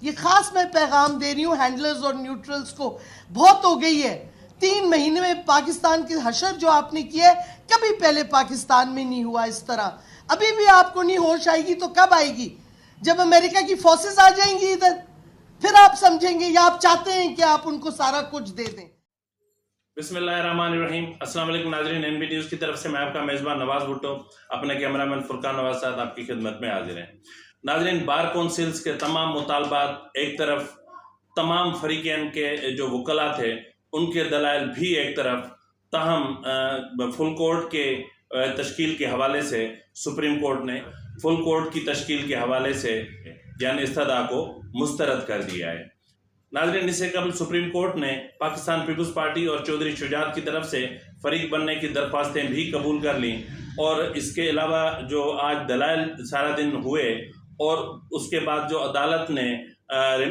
ये खास मैं पैगाम दे रही हूँ हैंडलर्स और न्यूट्रल्स को, बहुत हो गई है। 3 महीने में पाकिस्तान की हशर जो आपने किया है, कभी पहले पाकिस्तान में नहीं हुआ इस तरह। अभी भी आपको नहीं होश आएगी तो कब आएगी? जब अमेरिका की फोर्सेस आ जाएंगी इधर, फिर आप समझेंगे, या आप चाहते हैं कि आप उनको सारा कुछ दे दें। बिस्मिल्लाहिर्रहमानिर्रहीम। अस्सलाम वालेकुम नाज़रीन, एनबी न्यूज़ की तरफ से मैं आपका मेज़बान नवाज भुट्टो अपने कैमरामैन फुरकान नवाज साथ आपकी खिदमत में हाजिर हैं। नाज़रीन, बार काउंसिल्स के तमाम मुतालबात एक तरफ, तमाम फरीक़ैन के जो वकला थे उनके दलाइल भी एक तरफ, ताहम फुल कोर्ट के तश्कील के हवाले से सुप्रीम कोर्ट ने फुल कोर्ट की तश्कील के हवाले से यानी इस्तदा को मुस्तरद कर दिया है। नाज़रीन, इससे कबल सुप्रीम कोर्ट ने पाकिस्तान पीपल्स पार्टी और चौधरी शुजात की तरफ से फरीक बनने की दरख्वास्तें भी कबूल कर लीं, और इसके अलावा जो आज दलाइल सारा दिन हुए और उसके बाद जो अदालत ने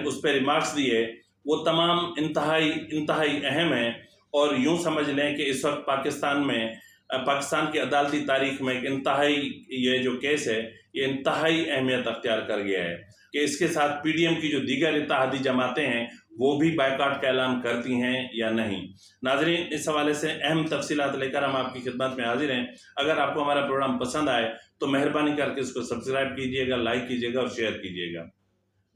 उस पर रिमार्क्स दिए वो तमाम इंतहाई अहम हैं। और यूँ समझ लें कि इस वक्त पाकिस्तान की अदालती तारीख में एक इंतहाई, ये जो केस है ये इंतहाई अहमियत अख्तियार कर गया है कि इसके साथ पीडीएम की जो दीगर इत्तेहादी जमातें हैं वो भी बायकाट का ऐलान करती हैं या नहीं। नाजरीन, इस हवाले से अहम तफसीलात लेकर हम आपकी खिदमत में हाजिर हैं। अगर आपको हमारा प्रोग्राम पसंद आए तो मेहरबानी करके इसको सब्सक्राइब कीजिएगा, लाइक कीजिएगा और शेयर कीजिएगा।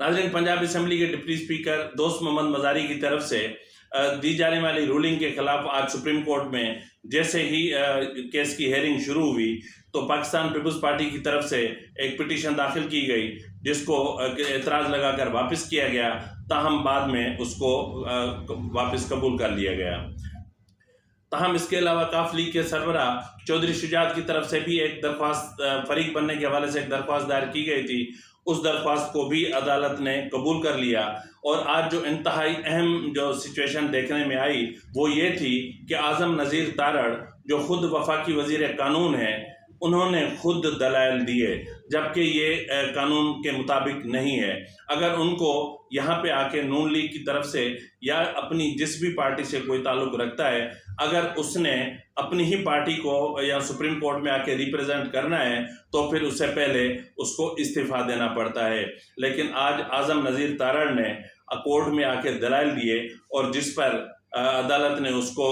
नाजरीन, पंजाब असम्बली के डिप्टी स्पीकर दोस्त मोहम्मद मजारी की तरफ से दी जाने वाली रूलिंग के खिलाफ आज सुप्रीम कोर्ट में जैसे ही केस की हेयरिंग शुरू हुई तो पाकिस्तान पीपल्स पार्टी की तरफ से एक पिटीशन दाखिल की गई जिसको एतराज़ लगाकर वापस किया गया, ताहम बाद में उसको वापस कबूल कर लिया गया। ताहम इसके अलावा काफ लीग के सरबरा चौधरी शुजात की तरफ से भी एक दरख्वास्त फरीक बनने के हवाले से एक दरख्वास्त दायर की गई थी, उस दरख्वास्त को भी अदालत ने कबूल कर लिया। और आज जो इंतहाई अहम जो सिचुएशन देखने में आई वो ये थी कि आज़म नज़ीर तारड़ जो खुद वफाकी वज़ीर कानून है, उन्होंने खुद दलाइल दिए, जबकि ये कानून के मुताबिक नहीं है। अगर उनको यहाँ पे आके नून लीग की तरफ से या अपनी जिस भी पार्टी से कोई ताल्लुक़ रखता है, अगर उसने अपनी ही पार्टी को या सुप्रीम कोर्ट में आके रिप्रेजेंट करना है तो फिर उससे पहले उसको इस्तीफ़ा देना पड़ता है। लेकिन आज आज़म नज़ीर तारड़ ने कोर्ट में आके दलाइल दिए और जिस पर अदालत ने उसको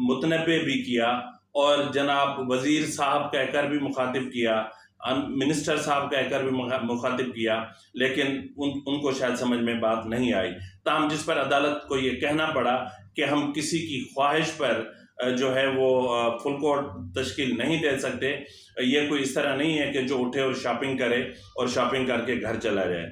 मुतनब्बे भी किया और जनाब वज़ीर साहब कहकर भी मुखातिब किया, मिनिस्टर साहब कहकर भी मुखातिब किया, लेकिन उनको शायद समझ में बात नहीं आई। ताहम जिस पर अदालत को ये कहना पड़ा कि हम किसी की ख्वाहिश पर जो है वो फुल कोर्ट तश्कील नहीं दे सकते। ये कोई इस तरह नहीं है कि जो उठे और शॉपिंग करे और शॉपिंग करके घर चला जाए।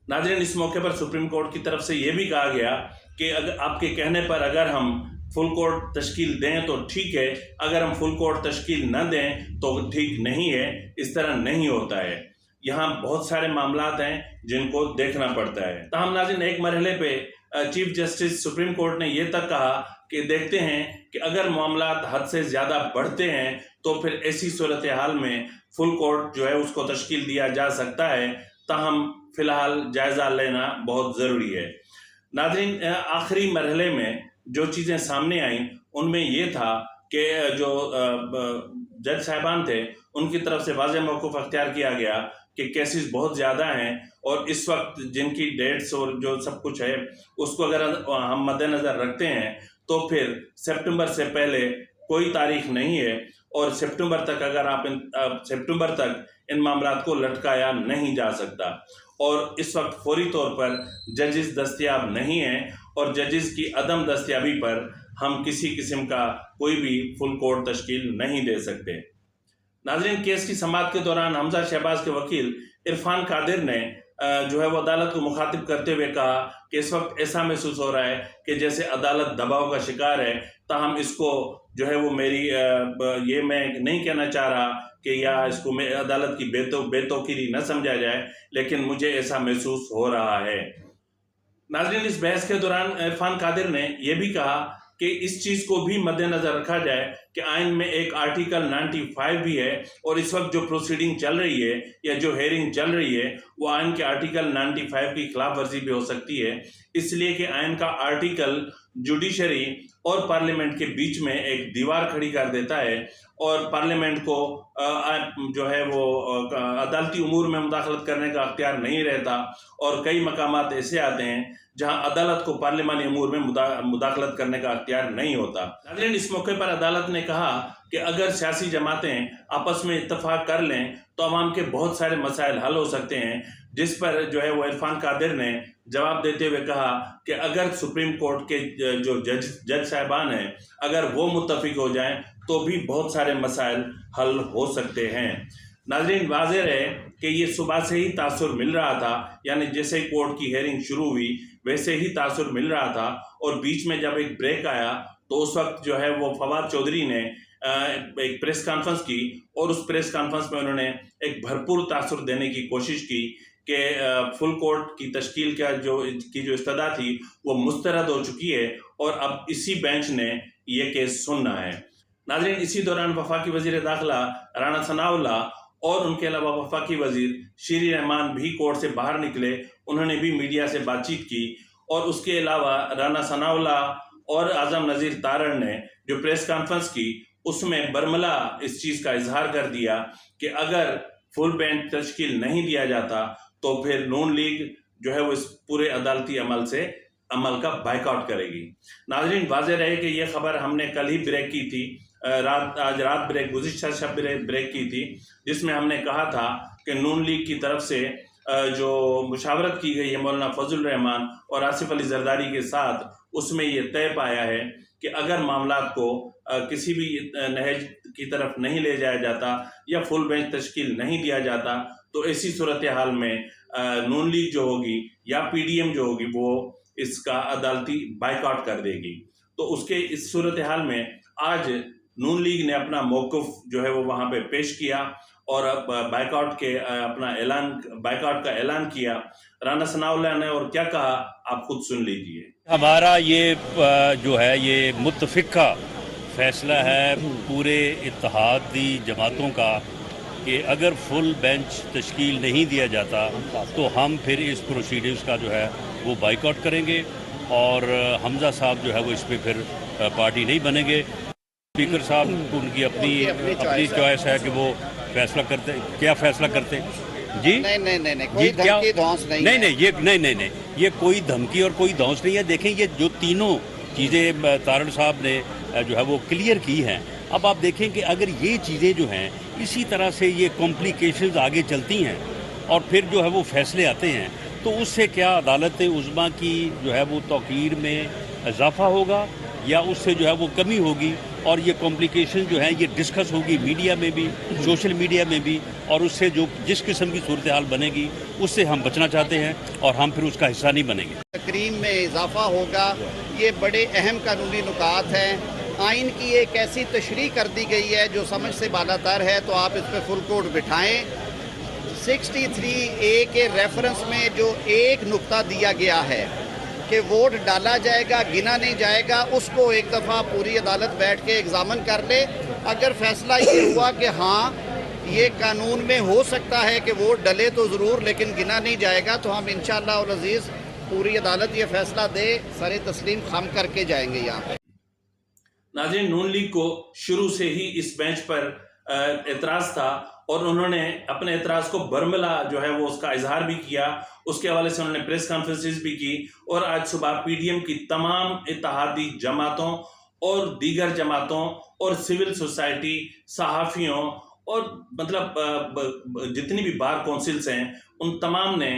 नाज़रीन, इस मौके पर सुप्रीम कोर्ट की तरफ से ये भी कहा गया कि अगर आपके कहने पर अगर हम फुल कोर्ट तश्कील दें तो ठीक है, अगर हम फुल कोर्ट तश्कील न दें तो ठीक नहीं है। इस तरह नहीं होता है, यहाँ बहुत सारे मामलात हैं जिनको देखना पड़ता है। ताहम नाज़रीन, एक मरहले पे चीफ जस्टिस सुप्रीम कोर्ट ने ये तक कहा कि देखते हैं कि अगर मामलात हद से ज़्यादा बढ़ते हैं तो फिर ऐसी सूरत हाल में फुल कोर्ट जो है उसको तश्कील दिया जा सकता है। ताहम फ़िलहाल जायज़ा लेना बहुत ज़रूरी है। नाज़रीन, आखिरी मरहले में जो चीज़ें सामने आईं उनमें ये था कि जो जज साहिबान थे उनकी तरफ से वाज़ेह मौक़िफ़ अख्तियार किया गया कि केसेस बहुत ज़्यादा हैं और इस वक्त जिनकी डेट्स और जो सब कुछ है उसको अगर हम मद्देनज़र रखते हैं तो फिर सितंबर से पहले कोई तारीख नहीं है और सितंबर तक अगर आप सितंबर तक इन मामलात को लटकाया नहीं जा सकता। और इस वक्त फौरी तौर पर जजेस दस्तयाब नहीं हैं और जजेस की अदम दस्तयाबी पर हम किसी किस्म का कोई भी फुल कोर्ट तश्कील नहीं दे सकते। नाज़रीन, केस की समाअत के दौरान हमजा शहबाज के वकील इरफान कादिर ने जो है वो अदालत को मुखातिब करते हुए कहा कि इस वक्त ऐसा महसूस हो रहा है कि जैसे अदालत दबाव का शिकार है। ताहम इसको जो है वो ये मैं नहीं कहना चाह रहा कि या इसको मैं अदालत की बेतौकीरी न समझा जाए, लेकिन मुझे ऐसा महसूस हो रहा है। नाज़रीन, इस बहस के दौरान इरफान कादिर ने यह भी कहा कि इस चीज़ को भी मद्देनज़र रखा जाए कि आइन में एक आर्टिकल 95 भी है और इस वक्त जो प्रोसीडिंग चल रही है या जो हेयरिंग चल रही है वो आइन के आर्टिकल 95 की खिलाफ वर्जी भी हो सकती है, इसलिए कि आइन का आर्टिकल जुडिशरी और पार्लियामेंट के बीच में एक दीवार खड़ी कर देता है और पार्लियामेंट को जो है वो अदालती उमूर में मुदाखलत करने का अख्तियार नहीं रहता और कई मकामात ऐसे आते हैं जहां अदालत को पार्लियामानी उमूर में मुदाखलत करने का अख्तियार नहीं होता। नाज़रीन, इस मौके पर अदालत ने कहा कि अगर सियासी जमातें आपस में इत्तफाक कर लें तो अवाम के बहुत सारे मसाइल हल हो सकते हैं, जिस पर जो है वो इरफान कादिर ने जवाब देते हुए कहा कि अगर सुप्रीम कोर्ट के जो जज साहिबान हैं अगर वो मुत्तफिक हो जाएं तो भी बहुत सारे मसाइल हल हो सकते हैं। नाज़रीन, वाज़ेह है कि ये सुबह से ही तासुर मिल रहा था, यानी जैसे ही कोर्ट की हेयरिंग शुरू हुई वैसे ही तासुर मिल रहा था और बीच में जब एक ब्रेक आया तो उस वक्त जो है वो फवाद चौधरी ने एक प्रेस कॉन्फ्रेंस की और उस प्रेस कॉन्फ्रेंस में उन्होंने एक भरपूर तासुर देने की कोशिश की कि फुल कोर्ट की तश्कील का जो इस्तदा थी वो मुस्तरद हो चुकी है और अब इसी बेंच ने ये केस सुनना है। नाज़रीन, इसी दौरान वफाकी वज़ीर दाखिला राना सनाउल्लाह और उनके अलावा वफाकी वज़ीर शीरी रहमान भी कोर्ट से बाहर निकले, उन्होंने भी मीडिया से बातचीत की और उसके अलावा राना सनाउल्लाह और आज़म नज़ीर तारड़ ने जो प्रेस कॉन्फ्रेंस की उसमें बरमला इस चीज़ का इजहार कर दिया कि अगर फुल बेंच तश्कील नहीं दिया जाता तो फिर नून लीग जो है वो इस पूरे अदालती अमल का बाइकआउट करेगी। नाज़रीन, वाज़ेह रहे कि ये खबर हमने कल ही ब्रेक की थी, आज रात ब्रेक गुज़िश्ता शब ब्रेक की थी, जिसमें हमने कहा था कि नून लीग की तरफ से जो मुशावरत की गई है मौलाना फजल रहमान और आसिफ अली जरदारी के साथ, उसमें ये तय पाया है कि अगर मामलात को किसी भी नहज की तरफ नहीं ले जाया जाता या फुल बेंच तश्कील नहीं दिया जाता तो ऐसी सूरत हाल में नून लीग जो होगी या पीडीएम जो होगी वो इसका अदालती बाइकआउट कर देगी। तो उसके इस सूरत हाल में आज नून लीग ने अपना मौक़िफ़ जो है वो वहाँ पे पेश किया और बाइकआउट का ऐलान किया। राना सनाउल्लाह ने और क्या कहा आप खुद सुन लीजिए। हमारा ये जो है ये मुत्तफ़िक़ा फ़ैसला है पूरे इत्तेहादी जमातों का कि अगर फुल बेंच तश्कील नहीं दिया जाता तो हम फिर इस प्रोसीडिंग्स का जो है वो बाइकआउट करेंगे और हमज़ा साहब जो है वो इस पर फिर पार्टी नहीं बनेंगे। स्पीकर साहब उनकी अपनी चॉइस है कि वो फैसला करते, क्या फैसला करते जी। नहीं कोई धमकी धौंस नहीं, ये कोई धमकी और कोई धौंस नहीं है। देखें, ये जो तीनों चीज़ें तारड़ साहब ने जो है वो क्लियर की हैं। अब आप देखें कि अगर ये चीज़ें जो हैं इसी तरह से ये कॉम्प्लिकेशंस आगे चलती हैं और फिर जो है वो फैसले आते हैं तो उससे क्या अदालत उज़्मा की जो है वो तौक़ीर में इजाफा होगा या उससे जो है वो कमी होगी और ये कॉम्प्लिकेशन जो है ये डिस्कस होगी मीडिया में भी, सोशल मीडिया में भी, और उससे जो जिस किस्म की सूरत हाल बनेगी उससे हम बचना चाहते हैं और हम फिर उसका हिस्सा नहीं बनेंगे। तकरीम में इजाफा होगा, ये बड़े अहम कानूनी नुकात हैं। आइन की एक ऐसी तशरीह कर दी गई है जो समझ से बालातर है, तो आप इस पर फुल कोर्ट बिठाएँ। 63A के रेफरेंस में जो एक नुक्ता दिया गया है कि वोट डाला जाएगा, गिना नहीं जाएगा, उसको एक दफ़ा पूरी अदालत बैठ के एग्जामिन कर ले। अगर फैसला ये हुआ कि हाँ ये कानून में हो सकता है कि वोट डले तो ज़रूर लेकिन गिना नहीं जाएगा, तो हम इंशाअल्लाह और अज़ीज़ पूरी अदालत ये फैसला दे सरे तस्लीम खम करके जाएंगे यहाँ पे। नाज़रीन, नून लीग को शुरू से ही इस बेंच पर एतराज़ था और उन्होंने अपने एतराज़ को बरमला जो है वो उसका इजहार भी किया। उसके हवाले से उन्होंने प्रेस कॉन्फ्रेंसेस भी की और आज सुबह पीडीएम की तमाम इत्तेहादी जमातों और दीगर जमातों और सिविल सोसाइटी, सहाफ़ियों और मतलब जितनी भी बार काउंसिल्स हैं उन तमाम ने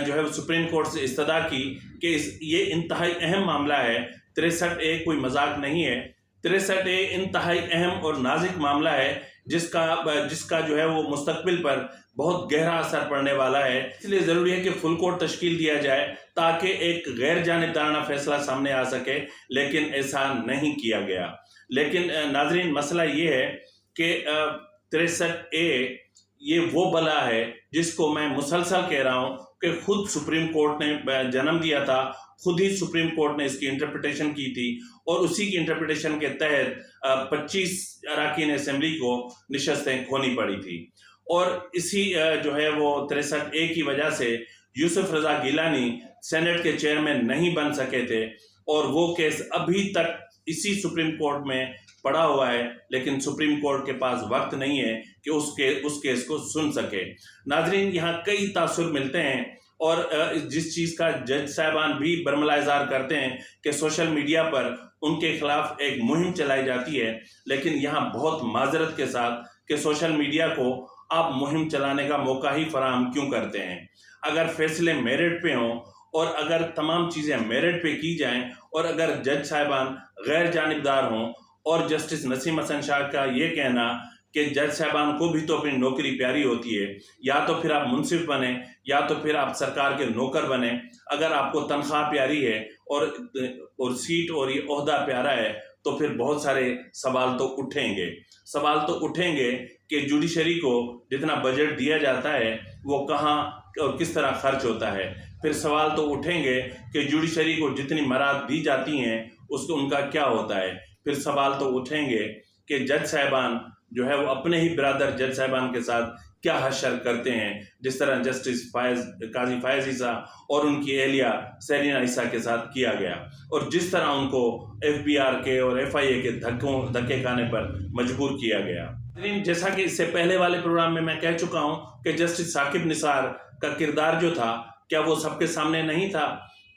जो है सुप्रीम कोर्ट से इस्तदा की कि ये इंतहाई अहम मामला है। 63A कोई मजाक नहीं है। 63A इंतहाई अहम और नाजुक मामला है जिसका जो है वो मुस्तकबिल पर बहुत गहरा असर पड़ने वाला है। इसलिए ज़रूरी है कि फुल कोर्ट तश्कील दिया जाए ताकि एक गैर जानिबदाराना फैसला सामने आ सके, लेकिन ऐसा नहीं किया गया। लेकिन नाजरीन, मसला ये है कि 63A ये वो बला है जिसको मैं मुसलसल कह रहा हूँ कि खुद सुप्रीम कोर्ट ने जन्म दिया था, खुद ही सुप्रीम कोर्ट ने इसकी इंटरप्रिटेशन की थी और उसी की इंटरप्रिटेशन के तहत 25 अरकान असेंबली को निशस्तें खोनी पड़ी थी। और इसी जो है वो 63A की वजह से यूसुफ रजा गिलानी सेनेट के चेयरमैन नहीं बन सके थे, और वो केस अभी तक इसी सुप्रीम कोर्ट में पड़ा हुआ है, लेकिन सुप्रीम कोर्ट के पास वक्त नहीं है कि उस केस को सुन सके। नाजरीन, यहाँ कई तासुर मिलते हैं, और जिस चीज़ का जज साहबान भी बरमला इज़हार करते हैं कि सोशल मीडिया पर उनके खिलाफ एक मुहिम चलाई जाती है, लेकिन यहाँ बहुत माजरत के साथ कि सोशल मीडिया को आप मुहिम चलाने का मौका ही फराहम क्यों करते हैं। अगर फैसले मेरिट पे हों और अगर तमाम चीज़ें मेरिट पे की जाएं, और अगर जज साहिबान गैर जानिबदार हों, और जस्टिस नसीम हसन शाह का ये कहना कि जज साहिबान को भी तो अपनी नौकरी प्यारी होती है, या तो फिर आप मुंसिफ बने या तो फिर आप सरकार के नौकर बने। अगर आपको तनख्वाह प्यारी है और सीट और ये ओहदा प्यारा है, तो फिर बहुत सारे सवाल तो उठेंगे कि जुडिशरी को जितना बजट दिया जाता है वो कहाँ और किस तरह खर्च होता है। फिर सवाल तो उठेंगे कि जुडिशरी को जितनी मराद दी जाती हैं उसको उनका क्या होता है। फिर सवाल तो उठेंगे कि जज साहिबान जो है वो अपने ही ब्रदर जज साहिबान के साथ क्या हशर करते हैं, जिस तरह जस्टिस काजी फायज ईसा और उनकी एहलिया सेरीना ईसा के साथ किया गया, और जिस तरह उनको FBR के और FIA के धक्के खाने पर मजबूर किया गया। जैसा कि इससे पहले वाले प्रोग्राम में मैं कह चुका हूं कि जस्टिस साकिब निसार का किरदार जो था, क्या वो सबके सामने नहीं था?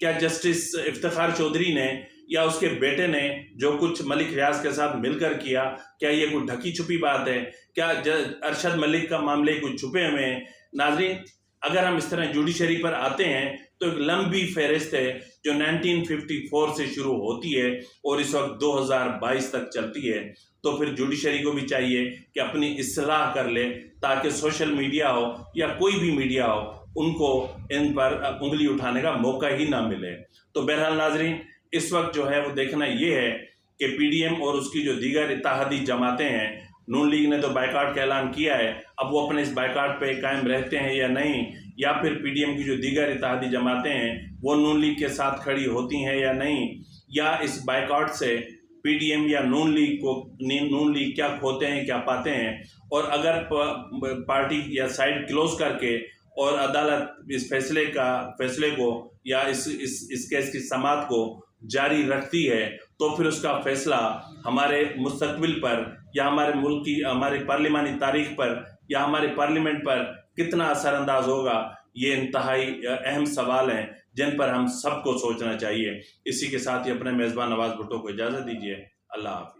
क्या जस्टिस इफ्तिखार चौधरी ने या उसके बेटे ने जो कुछ मलिक रियाज के साथ मिलकर किया, क्या ये कोई ढकी छुपी बात है? क्या अरशद मलिक का मामले कुछ छुपे हुए हैं? नाजरीन, अगर हम इस तरह जुडिशरी पर आते हैं तो एक लंबी फहरिस्त है जो 1954 से शुरू होती है और इस वक्त 2022 तक चलती है। तो फिर जुडिशरी को भी चाहिए कि अपनी इस्लाह कर ले, ताकि सोशल मीडिया हो या कोई भी मीडिया हो, उनको इन पर उंगली उठाने का मौका ही ना मिले। तो बहरहाल नाजरीन, इस वक्त जो है वो देखना ये है कि PDM और उसकी जो दीगर इत्तेहादी जमातें हैं, नून लीग ने तो बायकाट का ऐलान किया है, अब वो अपने इस बायकाट पे कायम रहते हैं या नहीं, या फिर PDM की जो दीगर इत्तेहादी जमातें हैं वो नून लीग के साथ खड़ी होती हैं या नहीं, या इस बायकाट से PDM या नून लीग क्या खोते हैं क्या पाते हैं। और अगर पार्टी या साइड क्लोज करके और अदालत इस फैसले को या इस केस की समाअत को जारी रखती है, तो फिर उसका फैसला हमारे मुस्तकबिल पर या हमारे मुल्क की हमारी पार्लिमानी तारीख पर या हमारे पार्लियामेंट पर कितना असरअंदाज होगा, ये इंतहाई अहम सवाल हैं जिन पर हम सबको सोचना चाहिए। इसी के साथ ही अपने मेज़बान नवाज भुट्टो को इजाज़त दीजिए। अल्लाह हाफ़िज़।